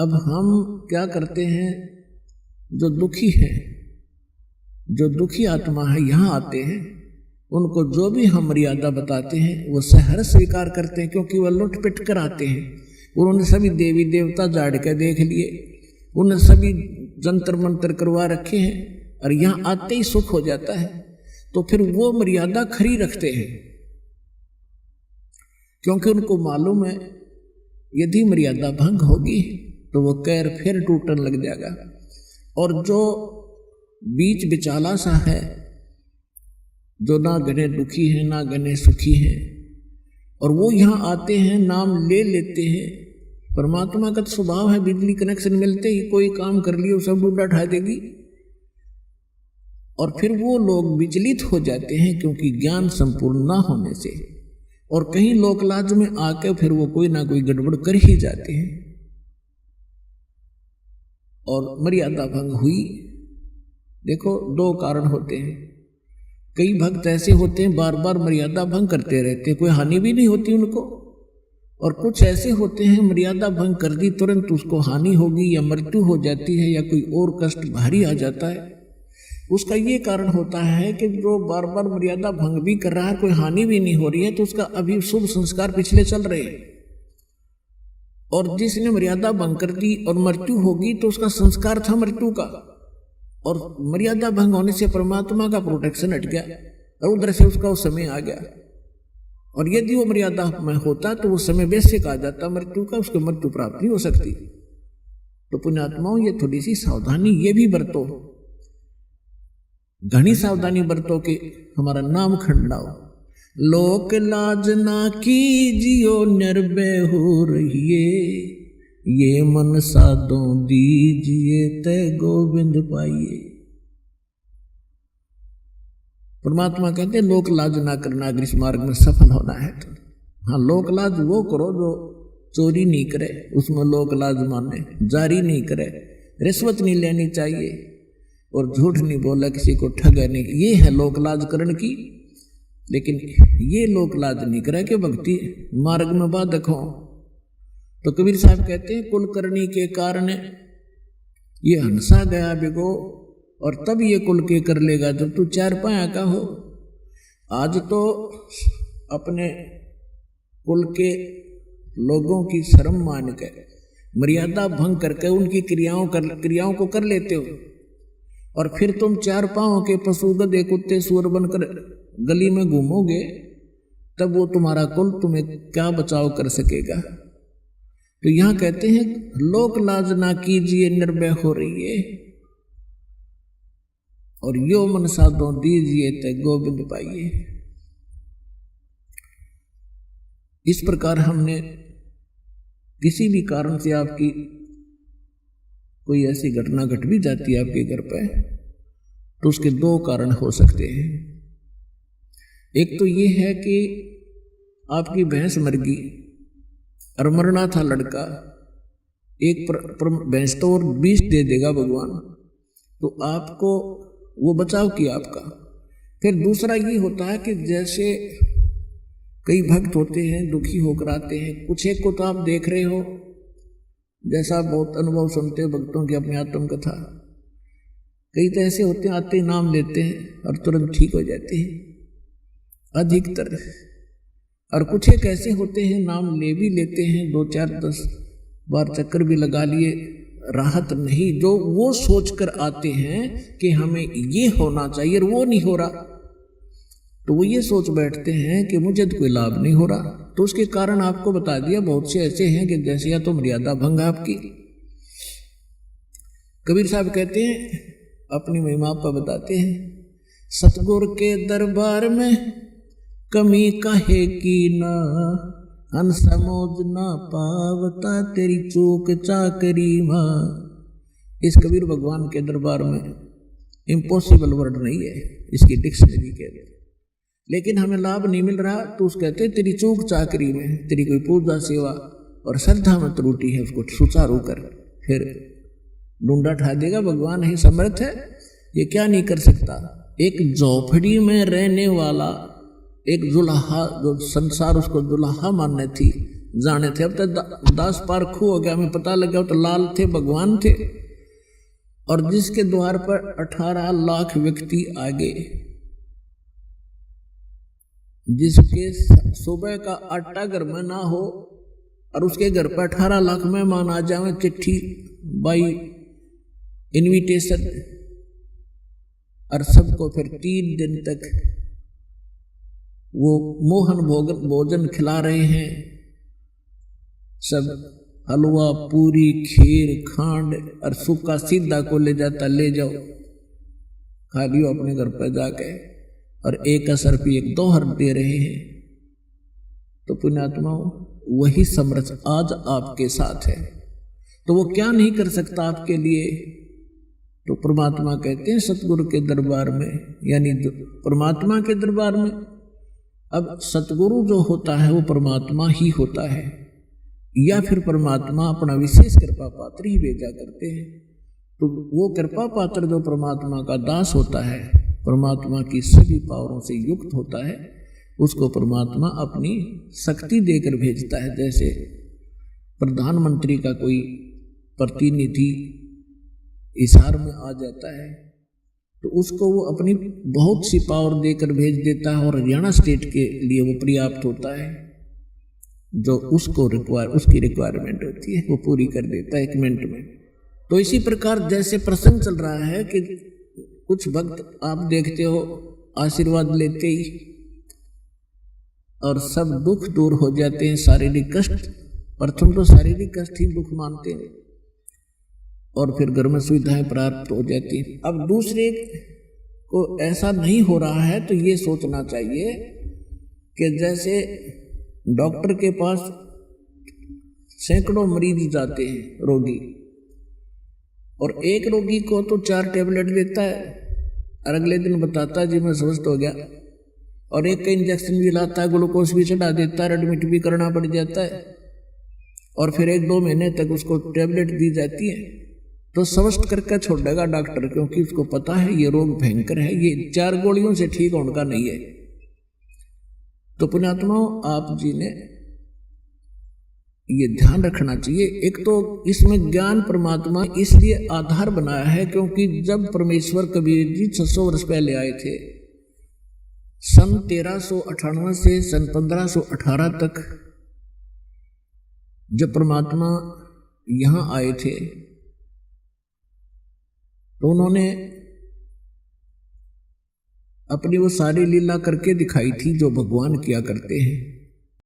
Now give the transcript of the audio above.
अब हम क्या करते हैं, जो दुखी है, जो दुखी आत्मा है, यहाँ आते हैं, उनको जो भी हम मर्यादा बताते हैं वो सहर्ष स्वीकार करते हैं, क्योंकि वह लुट पिट कर आते हैं। उन्होंने सभी देवी देवता जाड़ के देख लिए, उन्हें सभी जंतर मंतर करवा रखे हैं, और यहाँ आते ही सुख हो जाता है। तो फिर वो मर्यादा खरी रखते हैं, क्योंकि उनको मालूम है यदि मर्यादा भंग होगी तो वो कैर फिर टूटने लग जाएगा। और जो बीच बिचाला सा है, जो ना गने दुखी है ना गने सुखी है, और वो यहाँ आते हैं, नाम ले लेते हैं। परमात्मा का तो स्वभाव है, बिजली कनेक्शन मिलते ही कोई काम कर लिया सब डूडा उठा देगी, और फिर वो लोग विचलित हो जाते हैं, क्योंकि ज्ञान संपूर्ण ना होने से, और कहीं लोकलाज में आके फिर वो कोई ना कोई गड़बड़ कर ही जाते हैं, और मर्यादा भंग हुई। देखो दो कारण होते हैं, कई भक्त ऐसे होते हैं बार बार मर्यादा भंग करते रहते हैं, कोई हानि भी नहीं होती उनको, और कुछ ऐसे होते हैं मर्यादा भंग कर दी तुरंत उसको हानि होगी या मृत्यु हो जाती है या कोई और कष्ट भारी आ जाता है। उसका ये कारण होता है कि जो बार बार मर्यादा भंग भी कर रहा है, कोई हानि भी नहीं हो रही है, तो उसका अभी शुभ संस्कार पिछले चल रहे हैं, और जिसने मर्यादा भंग कर दी और मृत्यु होगी तो उसका संस्कार था मृत्यु का, और मर्यादा भंग होने से परमात्मा का प्रोटेक्शन हट गया और उधर से उसका वो समय आ गया। और यदि वो मर्यादा में होता तो वो समय वैसे कहा जाता मृत्यु का, उसको मृत्यु प्राप्त नहीं हो सकती। तो पुण्यात्माओं ये थोड़ी सी सावधानी ये भी बरतो, घनी सावधानी बरतो कि हमारा नाम खंडा हो। लोक लाज ना कीजियो निर्भय हो रहिए, ये मन साधो दीजिए तय गोविंद पाइए। परमात्मा कहते हैं लोक लाज ना करना अगर इस मार्ग में सफल होना है तो। हाँ, लोक लाज वो करो जो चोरी नहीं करे, उसमें लोक लाज माने, जारी नहीं करे, रिश्वत नहीं लेनी चाहिए, और झूठ नहीं बोला, किसी को ठगा नहीं, ये है लोक लाज करण की। लेकिन ये लोक लाज नहीं करे कि भक्ति मार्ग में बाधक हो। तो कबीर साहब कहते हैं कुलकर्णी के कारण ये हंसा गया बिगो, और तब ये कुल के कर लेगा जब तू चार पाया का हो। आज तो अपने कुल के लोगों की शर्म मान के मर्यादा भंग करके उनकी क्रियाओं को कर लेते हो, और फिर तुम चार पांव के पशु गधे कुत्ते सुअर बनकर गली में घूमोगे, तब वो तुम्हारा कुल तुम्हें क्या बचाव कर सकेगा। तो यहाँ कहते हैं लोक लाज ना कीजिए निर्भय हो रही है, और यो मन साधो दीजिए ते गोविंद पाइए। इस प्रकार हमने किसी भी कारण से आपकी कोई ऐसी घटना घट भी जाती है आपके घर पे, तो उसके दो कारण हो सकते हैं। एक तो ये है कि आपकी भैंस मर गई और मरना था लड़का, एक भैंस तो और 20 दे देगा भगवान, तो आपको वो बचाव किया आपका। फिर दूसरा ये होता है कि जैसे कई भक्त होते हैं दुखी होकर आते हैं, कुछ एक को तो आप देख रहे हो, जैसा बहुत अनुभव सुनते हो भक्तों की अपनी आत्म कथा, कई तो ऐसे होते हैं आते ही नाम लेते हैं और तुरंत ठीक हो जाते हैं अधिकतर, और कुछ एक ऐसे होते हैं नाम ले भी लेते हैं, 2 4 10 बार चक्कर भी लगा लिए, राहत नहीं, जो वो सोचकर आते हैं कि हमें ये होना चाहिए और वो नहीं हो रहा, तो वो ये सोच बैठते हैं कि मुझे तो कोई लाभ नहीं हो रहा। तो उसके कारण आपको बता दिया, बहुत से ऐसे हैं कि जैसे या तो मर्यादा भंग आपकी। कबीर साहब कहते हैं अपनी महिमा पर बताते हैं, सतगुर के दरबार में कमी काहे की ना, अन समोज ना पावता तेरी चूक चाकरी माँ। इस कबीर भगवान के दरबार में इम्पॉसिबल वर्ड नहीं है इसकी डिक्शनरी के, लेकिन हमें लाभ नहीं मिल रहा, तो उस कहते तेरी चूक चाकरी में, तेरी कोई पूजा सेवा और श्रद्धा में त्रुटि है, उसको सुचारू कर, फिर डूंडा ठा देगा। भगवान ही समर्थ है, ये क्या नहीं कर सकता। एक झोपड़ी में रहने वाला एक जुलाहा, जो संसार उसको जुलाहा मानने थी, जाने थे। अब तक 10 पार खू हो गया, हमें पता लगा तो लाल थे, भगवान थे, और जिसके द्वार पर 18 लाख व्यक्ति आ गए, जिसके सुबह का आटा घर में ना हो और उसके घर पर 18 लाख मेहमान आ जाए, चिट्ठी बाई इनविटेशन, और सबको फिर 3 दिन तक वो मोहन भोजन खिला रहे हैं। सब हलवा पूरी खीर खांड और सूखा सीधा को ले जाता, ले जाओ खा लियो अपने घर पर जाके, और 1 रुपये 2 दे रहे हैं। तो पुण्यात्माओं, वही समरस आज आपके साथ है, तो वो क्या नहीं कर सकता आपके लिए। तो परमात्मा कहते हैं सतगुरु के दरबार में, यानी परमात्मा के दरबार में, अब सतगुरु जो होता है वो परमात्मा ही होता है, या फिर परमात्मा अपना विशेष कृपा पात्र ही भेजा करते हैं। तो वो कृपा पात्र जो परमात्मा का दास होता है, परमात्मा की सभी पावरों से युक्त होता है, उसको परमात्मा अपनी शक्ति देकर भेजता है। जैसे प्रधानमंत्री का कोई प्रतिनिधि हिसार में आ जाता है तो उसको वो अपनी बहुत सी पावर देकर भेज देता है, और हरियाणा स्टेट के लिए वो पर्याप्त होता है। जो उसको उसकी रिक्वायरमेंट होती है वो पूरी कर देता है 1 मिनट में। तो इसी प्रकार जैसे प्रसंग चल रहा है कि कुछ भक्त आप देखते हो आशीर्वाद लेते ही और सब दुख दूर हो जाते हैं, शारीरिक कष्ट, प्रथम तो शारीरिक कष्ट ही दुख मानते हैं, और फिर घर में सुविधाएं प्राप्त हो जाती हैं। अब दूसरे को ऐसा नहीं हो रहा है तो ये सोचना चाहिए कि जैसे डॉक्टर के पास सैकड़ों मरीज जाते हैं रोगी, और एक रोगी को तो 4 टैबलेट देता है और अगले दिन बताता है जी मैं स्वस्थ हो गया, और एक का इंजेक्शन भी लाता है, ग्लूकोज भी चढ़ा देता है, एडमिट भी करना पड़ जाता है, और फिर 1-2 महीने तक उसको टैबलेट दी जाती है। तो स्वस्थ करके छोड़ेगा डॉक्टर, क्योंकि उसको पता है ये रोग भयंकर है, ये 4 गोलियों से ठीक होने का नहीं है। तो पुण्यात्माओं, आप जी ने ये ध्यान रखना चाहिए। एक तो इसमें ज्ञान परमात्मा इसलिए आधार बनाया है क्योंकि जब परमेश्वर कबीर जी 600 वर्ष पहले आए थे, सन 1398 से सन 1518 तक जब परमात्मा यहां आए थे तो उन्होंने अपनी वो सारी लीला करके दिखाई थी जो भगवान किया करते हैं।